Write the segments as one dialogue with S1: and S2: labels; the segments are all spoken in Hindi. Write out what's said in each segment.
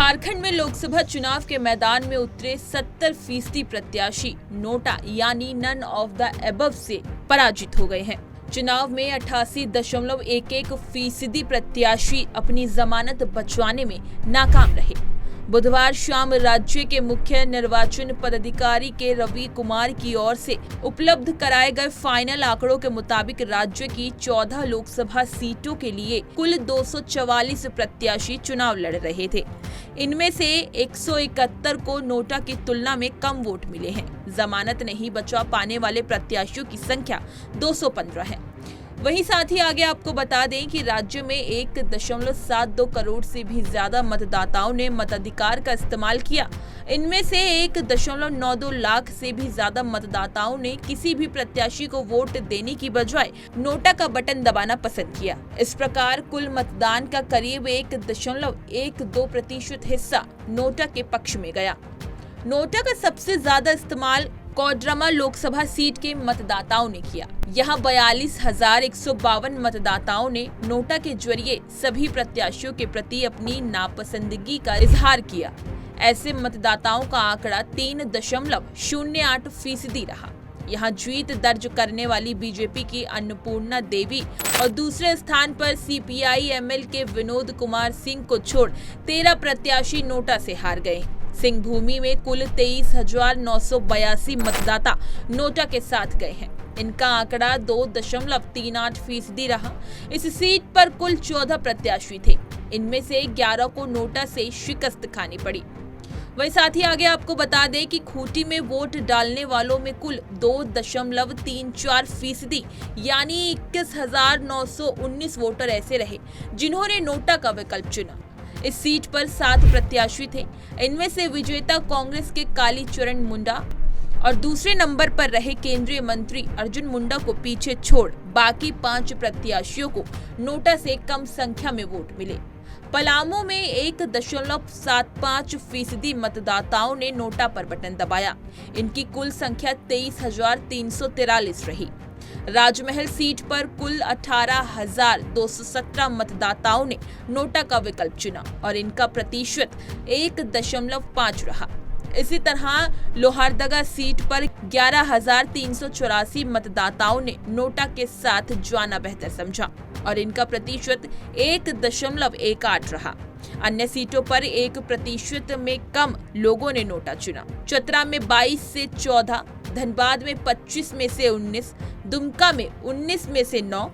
S1: झारखंड में लोकसभा चुनाव के मैदान में उतरे 70% प्रत्याशी नोटा यानी नन ऑफ द एबव से पराजित हो गए हैं। चुनाव में 88.11% प्रत्याशी अपनी जमानत बचवाने में नाकाम रहे। बुधवार शाम राज्य के मुख्य निर्वाचन पदाधिकारी के रवि कुमार की ओर से उपलब्ध कराए गए फाइनल आंकड़ों के मुताबिक राज्य की 14 लोकसभा सीटों के लिए कुल 244 प्रत्याशी चुनाव लड़ रहे थे। इनमें से 171 को नोटा की तुलना में कम वोट मिले हैं। जमानत नहीं बचा पाने वाले प्रत्याशियों की संख्या 215 है। वहीं साथ ही आगे आपको बता दें कि राज्य में 1.72 करोड़ से भी ज्यादा मतदाताओं ने मताधिकार का इस्तेमाल किया। इनमें से 1.92 लाख से भी ज्यादा मतदाताओं ने किसी भी प्रत्याशी को वोट देने की बजाय नोटा का बटन दबाना पसंद किया। इस प्रकार कुल मतदान का करीब 1.12% हिस्सा नोटा के पक्ष में गया। नोटा का सबसे ज्यादा इस्तेमाल कोडरमा लोकसभा सीट के मतदाताओं ने किया। यहाँ 42,152 मतदाताओं ने नोटा के जरिए सभी प्रत्याशियों के प्रति अपनी नापसंदगी का इजहार किया। ऐसे मतदाताओं का आंकड़ा 3.08% रहा। यहाँ जीत दर्ज करने वाली बीजेपी की अन्नपूर्णा देवी और दूसरे स्थान पर CPI-ML के विनोद कुमार सिंह को छोड़ 13 प्रत्याशी नोटा से हार गए। सिंह भूमि में कुल 23,982 मतदाता नोटा के साथ गए हैं। इनका आंकड़ा 2.38% रहा। इस सीट पर कुल 14 प्रत्याशी थे। इनमें से 11 को नोटा से शिकस्त खानी पड़ी। वहीं साथ ही आगे आपको बता दें कि खूंटी में वोट डालने वालों में कुल 2.34% यानी 21,919 वोटर ऐसे रहे जिन्होंने नोटा का विकल्प चुना। इस सीट पर 7 प्रत्याशी थे। इनमें से विजेता कांग्रेस के कालीचरण मुंडा और दूसरे नंबर पर रहे केंद्रीय मंत्री अर्जुन मुंडा को पीछे छोड़ बाकी 5 प्रत्याशियों को नोटा से कम संख्या में वोट मिले। पलामू में 1.75% मतदाताओं ने नोटा पर बटन दबाया। इनकी कुल संख्या 23,343 रही। राजमहल सीट पर कुल 18,217 मतदाताओं ने नोटा का विकल्प चुना और इनका प्रतिशत 1.5 रहा। इसी तरह लोहरदगा सीट पर 11,384 मतदाताओं ने नोटा के साथ जाना बेहतर समझा और इनका प्रतिशत 1.18 रहा। अन्य सीटों पर 1% में कम लोगों ने नोटा चुना। चतरा में 22 से 14, धनबाद में 25 में से 19, दुमका में 19 में से 9,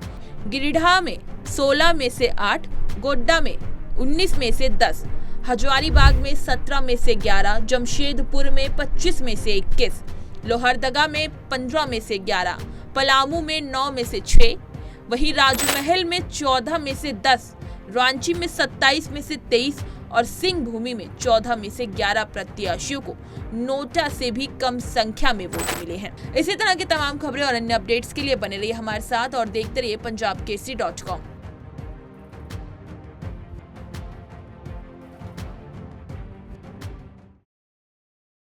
S1: गिरिडीह में 16 में से 8, गोड्डा में 19 में से 10, हजारीबाग में 17 में से 11, जमशेदपुर में 25 में से 21, लोहरदगा में 15 में से 11, पलामू में 9 में से 6, वहीं राजमहल में 14 में से 10, रांची में 27 में से 23 और सिंह भूमि में 14 में से 11 प्रत्याशियों को नोटा से भी कम संख्या में वोट मिले हैं। इसी तरह की तमाम खबरें और अन्य अपडेट्स के लिए बने रहिए हमारे साथ और देखते रहिए punjabkesari.com।